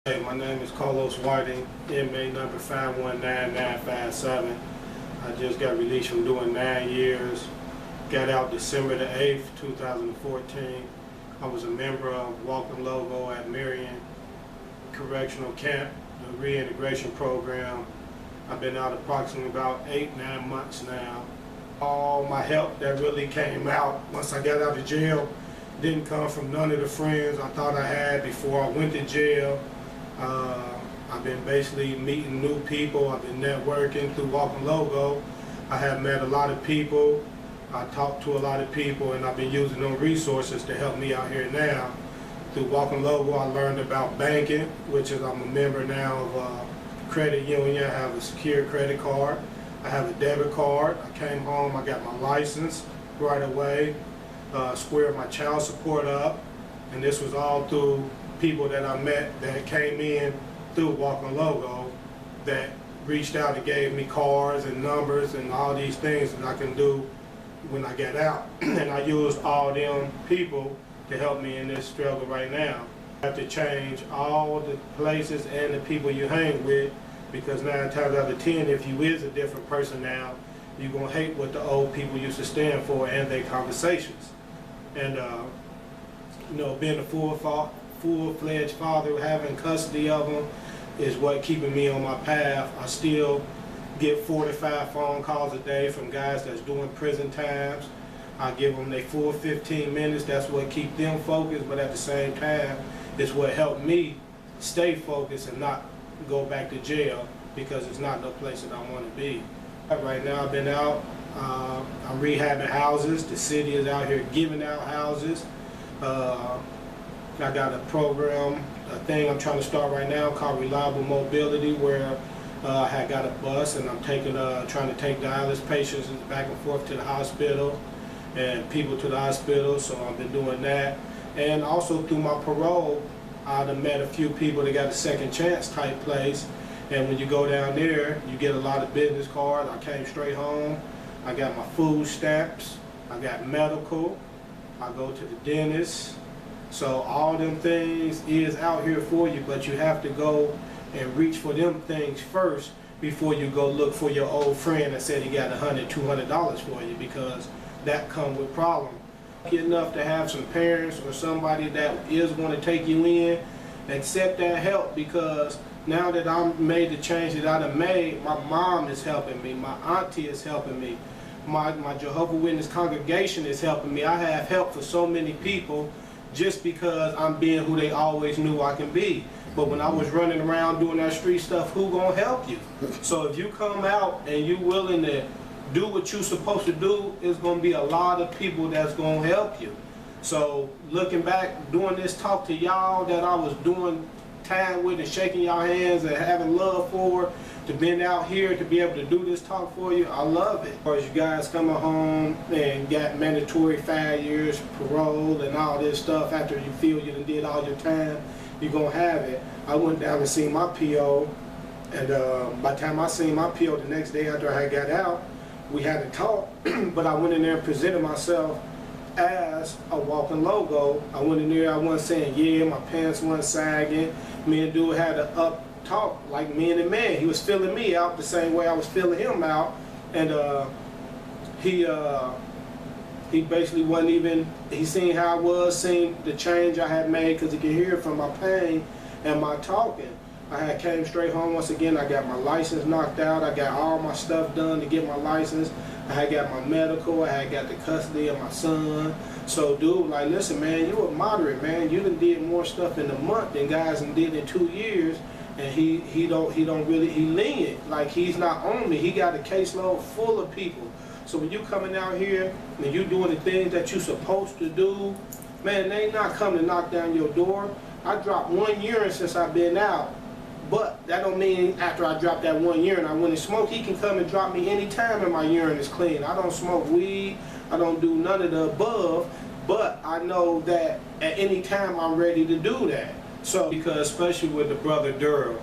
Hey, my name is Carlos Whiting, inmate number 519957. I just got released from doing 9 years. Got out December the 8th, 2014. I was a member of Walking Logo at Marion Correctional Camp, the reintegration program. I've been out approximately about 8-9 months now. All my help that really came out once I got out of jail didn't come from none of the friends I thought I had before I went to jail. I've been basically meeting new people. I've been networking through Walking Logo. I have met a lot of people. I talked to a lot of people, and I've been using those resources to help me out here now. Through Walking Logo, I learned about banking, which is I'm a member now of a credit union. I have a secure credit card. I have a debit card. I came home, I got my license right away, squared my child support up, and this was all through people that I met that came in through Walking Logo that reached out and gave me cards and numbers and all these things that I can do when I get out. And I used all them people to help me in this struggle right now. I have to change all the places and the people you hang with, because 9 times out of 10, if you is a different person now, you're going to hate what the old people used to stand for and their conversations. And you know, being a full-fledged father, having custody of them is what keeping me on my path. I still get 45 phone calls a day from guys that's doing prison times. I give them their full 15 minutes. That's what keep them focused, but at the same time, it's what helped me stay focused and not go back to jail, because it's not no place that I want to be. Right now I've been out, I'm rehabbing houses. The city is out here giving out houses. I got a program, a thing I'm trying to start right now called Reliable Mobility, where I had got a bus and I'm trying to take dialysis patients back and forth to the hospital and people to the hospital, so I've been doing that. And also through my parole, I've met a few people that got a second chance type place, and when you go down there, you get a lot of business cards. I came straight home, I got my food stamps, I got medical, I go to the dentist. So all them things is out here for you, but you have to go and reach for them things first before you go look for your old friend that said he got $100, $200 for you, because that comes with problems. Lucky enough to have some parents or somebody that is going to take you in, accept that help, because now that I'm made the change that I've made, my mom is helping me, my auntie is helping me, my Jehovah's Witness congregation is helping me. I have help for so many people just because I'm being who they always knew I can be. But when I was running around doing that street stuff, who gonna help you? So if you come out and you willing to do what you're supposed to do, it's gonna be a lot of people that's gonna help you. So looking back, doing this talk to y'all that I was doing time with and shaking y'all hands and having love for, to being out here to be able to do this talk for you, I love it. As far as you guys coming home and got mandatory 5 years, parole and all this stuff after you feel you done did all your time, you're gonna have it. I went down and seen my PO, and by the time I seen my PO the next day after I got out, we had a talk, but I went in there and presented myself as a Walking Logo. I went in there, I wasn't saying, yeah, my pants weren't sagging. Me and dude had a up talk like man and man. He was filling me out the same way I was filling him out, and he basically wasn't even, he seen how I was, seen the change I had made, because he could hear it from my pain and my talking. I had came straight home once again. I got my license knocked out. I got all my stuff done to get my license. I had got my medical. I had got the custody of my son. So dude, like, listen, man, you a moderate, man. You done did more stuff in a month than guys done did in 2 years. And he don't really, he lenient. Like, he's not on me. He got a caseload full of people. So when you coming out here and you doing the things that you supposed to do, man, they not coming to knock down your door. I dropped 1 urine since I've been out. But that don't mean after I drop that 1 urine I went and smoke. He can come and drop me anytime and my urine is clean. I don't smoke weed. I don't do none of the above. But I know that at any time I'm ready to do that. So, because especially with the brother Durrell,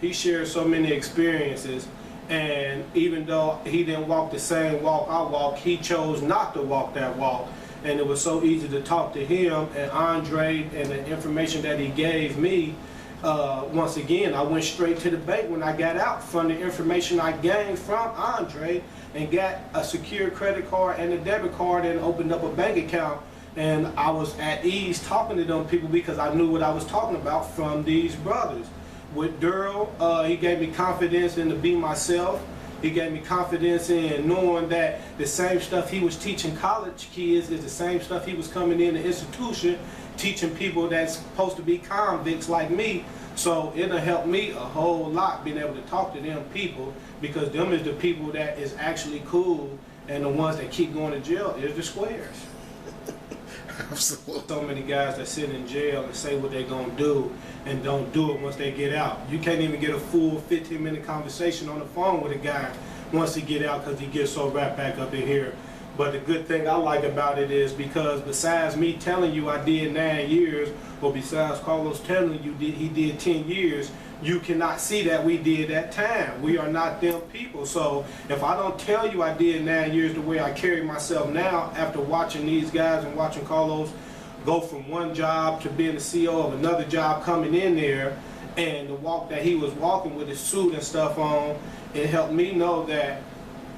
he shared so many experiences, and even though he didn't walk the same walk I walked, he chose not to walk that walk. And it was so easy to talk to him and Andre, and the information that he gave me, once again, I went straight to the bank when I got out from the information I gained from Andre, and got a secure credit card and a debit card and opened up a bank account. And I was at ease talking to them people because I knew what I was talking about from these brothers. With Daryl, he gave me confidence in to be myself. He gave me confidence in knowing that the same stuff he was teaching college kids is the same stuff he was coming in the institution teaching people that's supposed to be convicts like me. So it'll help me a whole lot being able to talk to them people, because them is the people that is actually cool, and the ones that keep going to jail is the squares. Absolutely. So many guys that sit in jail and say what they're gonna do and don't do it once they get out. You can't even get a full 15-minute conversation on the phone with a guy once he get out, because he gets so wrapped back up in here. But the good thing I like about it is, because besides me telling you I did 9 years, or besides Carlos telling you he did 10 years, you cannot see that we did that time. We are not them people. So if I don't tell you I did 9 years the way I carry myself now, after watching these guys and watching Carlos go from one job to being the CEO of another job, coming in there, and the walk that he was walking with his suit and stuff on, it helped me know that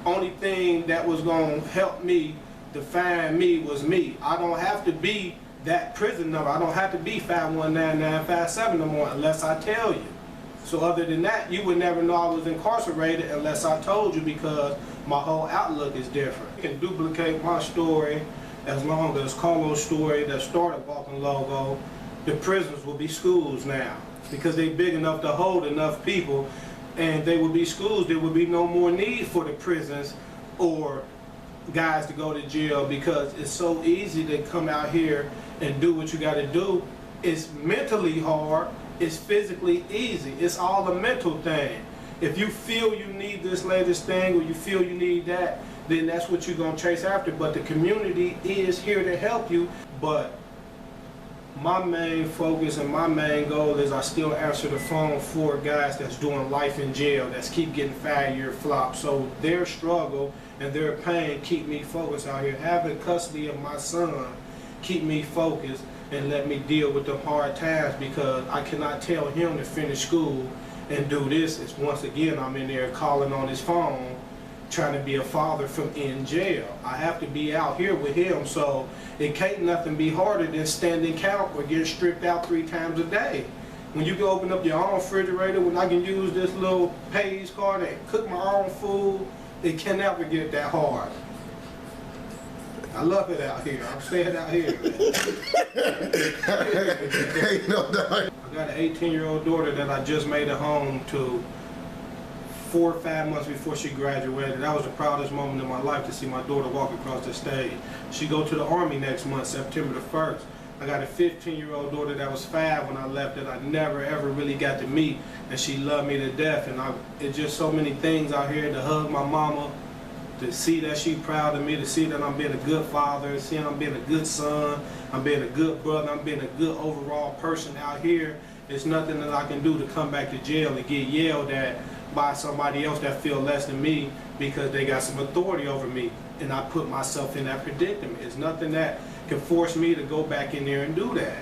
only thing that was going to help me define me was me. I don't have to be that prison number. I don't have to be 519957 no more unless I tell you. So other than that, you would never know I was incarcerated unless I told you, because my whole outlook is different. You can duplicate my story as long as Carlos' story that started Vulcan Logo. The prisons will be schools now, because they're big enough to hold enough people, and they will be schools. There will be no more need for the prisons or guys to go to jail, because it's so easy to come out here and do what you got to do. It's mentally hard. It's physically easy. It's all a mental thing. If you feel you need this latest thing, or you feel you need that, then that's what you're going to chase after. But the community is here to help you. But my main focus and my main goal is I still answer the phone for guys that's doing life in jail, that's keep getting 5-year flops. So their struggle and their pain keep me focused out here. Having custody of my son keep me focused and let me deal with the hard times, because I cannot tell him to finish school and do this. It's once again, I'm in there calling on his phone, trying to be a father from in jail. I have to be out here with him, so it can't nothing be harder than standing count or getting stripped out 3 times a day. When you can open up your own refrigerator, when I can use this little Pays card and cook my own food, it can never get that hard. I love it out here. I'm staying out here. Ain't no doubt. I got an 18-year-old daughter that I just made it home to 4 or 5 months before she graduated. That was the proudest moment in my life, to see my daughter walk across the stage. She go to the Army next month, September the 1st. I got a 15-year-old daughter that was 5 when I left, that I never ever really got to meet, and she loved me to death. And it's just so many things out here, to hug my mama, to see that she's proud of me, to see that I'm being a good father, seeing I'm being a good son, I'm being a good brother, I'm being a good overall person out here. There's nothing that I can do to come back to jail and get yelled at by somebody else that feel less than me because they got some authority over me, and I put myself in that predicament. It's nothing that can force me to go back in there and do that.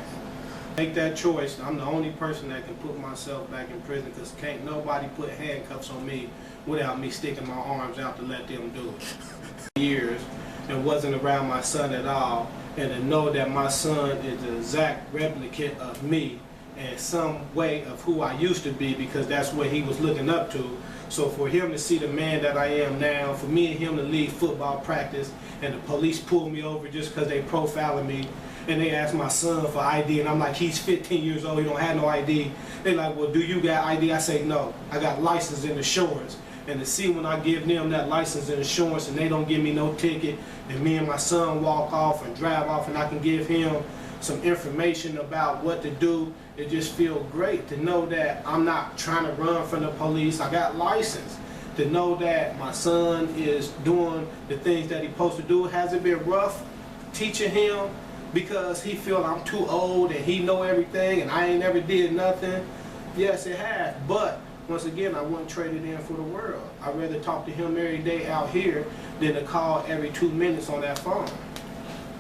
Make that choice. I'm the only person that can put myself back in prison, because can't nobody put handcuffs on me without me sticking my arms out to let them do it. Years and wasn't around my son at all, and to know that my son is the exact replicate of me and some way of who I used to be, because that's what he was looking up to. So for him to see the man that I am now, for me and him to leave football practice and the police pull me over just because they profiling me, and they asked my son for ID, and I'm like, he's 15 years old, he don't have no ID. They like, well, do you got ID? I say, no, I got license and insurance. And to see when I give them that license and insurance and they don't give me no ticket, and me and my son walk off and drive off, and I can give him some information about what to do, it just feels great to know that I'm not trying to run from the police. I got license. To know that my son is doing the things that he's supposed to do. Has it been rough teaching him because he feel I'm too old and he know everything and I ain't never did nothing? Yes, it has. But once again, I wouldn't trade it in for the world. I'd rather talk to him every day out here than to call every 2 minutes on that phone.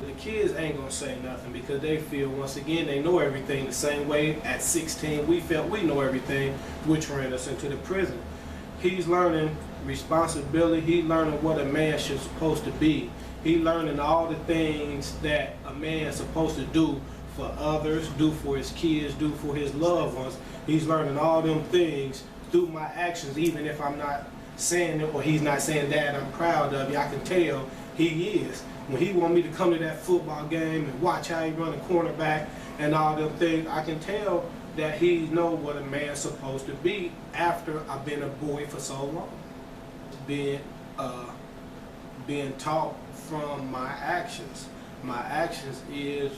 The kids ain't gonna say nothing because they feel, once again, they know everything the same way. At 16, we felt we know everything, which ran us into the prison. He's learning responsibility. He's learning what a man should supposed to be. He's learning all the things that a man is supposed to do for others, do for his kids, do for his loved ones. He's learning all them things through my actions, even if I'm not saying it or he's not saying, Dad, I'm proud of you. I can tell he is. When he want me to come to that football game and watch how he run a cornerback and all them things, I can tell that he know what a man's supposed to be after I've been a boy for so long. Being taught from my actions. My actions is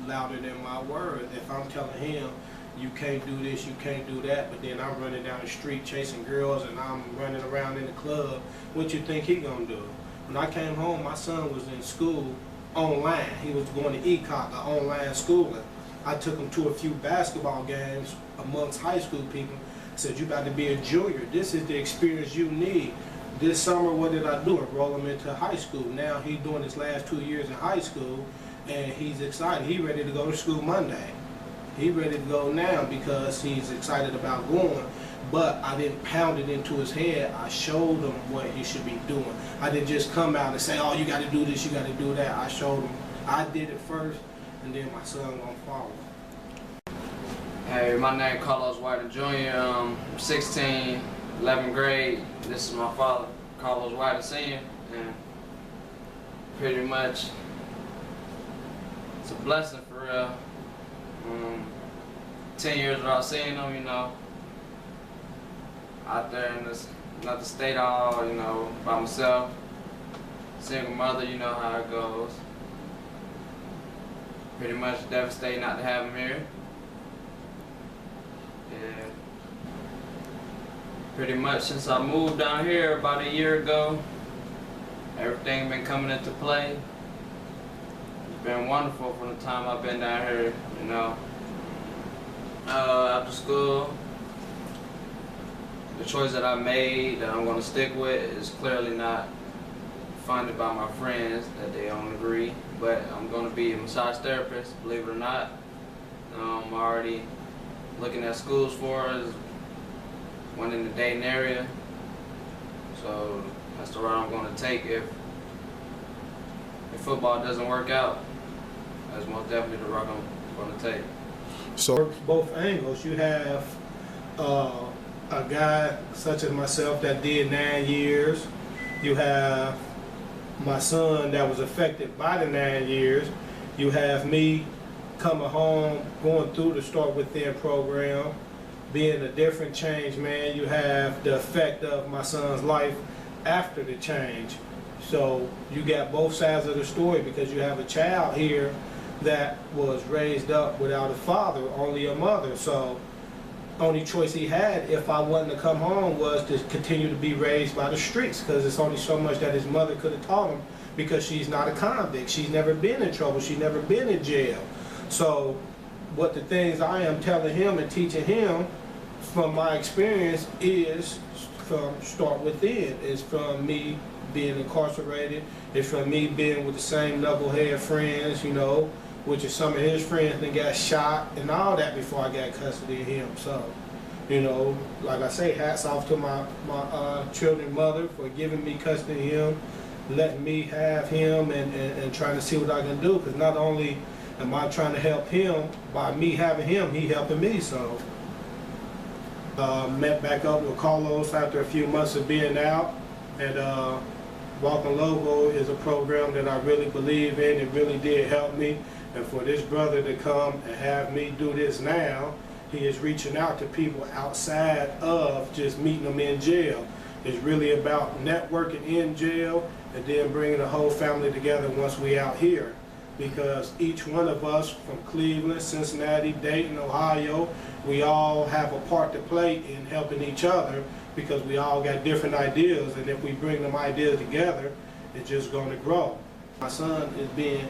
louder than my words. If I'm telling him, you can't do this, you can't do that, but then I'm running down the street chasing girls and I'm running around in the club, what you think he gonna do? When I came home, my son was in school online. He was going to ECOC, an online schooling. I took him to a few basketball games amongst high school people. I said, you got to be a junior. This is the experience you need. This summer, what did I do? Enroll him into high school. Now he's doing his last 2 years in high school, and he's excited. He's ready to go to school Monday. He's ready to go now because he's excited about going. But I didn't pound it into his head. I showed him what he should be doing. I didn't just come out and say, oh, you got to do this, you got to do that. I showed him. I did it first, and then my son gonna follow. Hey, my name is Carlos White Jr. I'm 16, 11th grade. This is my father, Carlos White Sr. And pretty much, it's a blessing for real. 10 years without seeing him, you know, out there in this another state all, you know, by myself. Single mother, you know how it goes. Pretty much devastated not to have him here. Yeah. Pretty much since I moved down here about a year ago, everything been coming into play. It's been wonderful from the time I've been down here, you know. After school, the choice that I made that I'm going to stick with is clearly not funded by my friends that they don't agree, but I'm going to be a massage therapist, believe it or not. I'm already looking at schools for us, one in the Dayton area, so that's the route I'm going to take if football doesn't work out. That's most definitely the route I'm going to take. So Works both angles. You have a guy such as myself that did 9 years. You have my son that was affected by the 9 years. You have me coming home, going through the Start Within program, being a different change man. You have the effect of my son's life after the change. So you got both sides of the story because you have a child here that was raised up without a father, only a mother. So only choice he had if I wasn't to come home was to continue to be raised by the streets, because it's only so much that his mother could have taught him, because she's not a convict. She's never been in trouble. She's never been in jail. So what the things I am telling him and teaching him from my experience is from Start Within. It's from me being incarcerated. It's from me being with the same knucklehead friends, you know, which is some of his friends that got shot and all that before I got custody of him. So, you know, like I say, hats off to my children's mother for giving me custody of him, letting me have him, and trying to see what I can do. Because not only am I trying to help him, by me having him, he helping me. So, met back up with Carlos after a few months of being out, and Walking Local is a program that I really believe in. It really did help me. And for this brother to come and have me do this now, he is reaching out to people outside of just meeting them in jail. It's really about networking in jail and then bringing the whole family together once we out here. Because each one of us from Cleveland, Cincinnati, Dayton, Ohio, we all have a part to play in helping each other, because we all got different ideas, and if we bring them ideas together, it's just going to grow. My son is being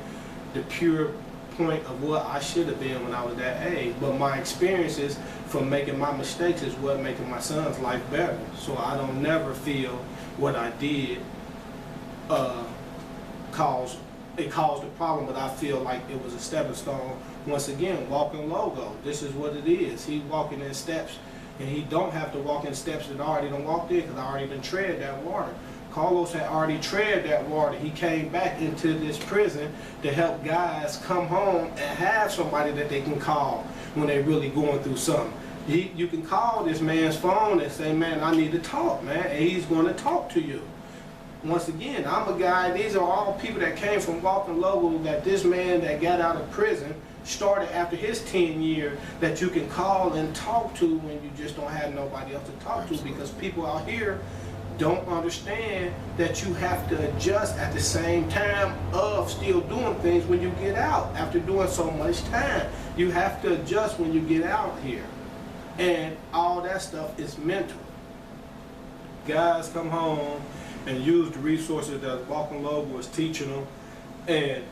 the pure point of what I should have been when I was that age, but my experiences from making my mistakes is what making my son's life better. So I don't never feel what I did caused it caused a problem, but I feel like it was a stepping stone. Once again, walking logo. This is what it is. He walking in steps, and he don't have to walk in steps that I already done walked in, because I already done tread that water. Carlos had already tread that water. He came back into this prison to help guys come home and have somebody that they can call when they're really going through something. You can call this man's phone and say, man, I need to talk, man, and he's going to talk to you. Once again, I'm a guy, these are all people that came from Walking Logo, that this man that got out of prison started after his 10 years, that you can call and talk to when you just don't have nobody else to talk to, because people out here don't understand that you have to adjust at the same time of still doing things when you get out. After doing so much time, you have to adjust when you get out here. And all that stuff is mental. Guys come home and use the resources that Walking Logo is teaching them, and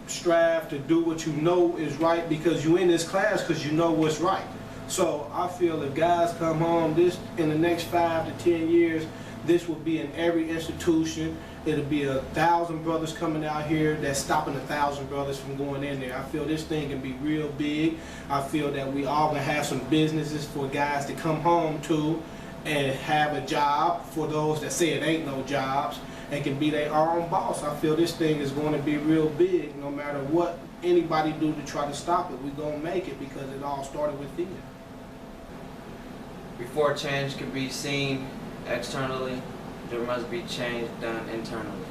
strive to do what you know is right, because you're in this class because you know what's right. So I feel if guys come home in the next 5 to 10 years, this will be in every institution. It'll be 1,000 brothers coming out here that's stopping 1,000 brothers from going in there. I feel this thing can be real big. I feel that we all gonna have some businesses for guys to come home to and have a job for those that say it ain't no jobs, and can be their own boss. I feel this thing is going to be real big. No matter what anybody do to try to stop it, we're gonna make it, because it all started within. Before change can be seen externally, there must be change done internally.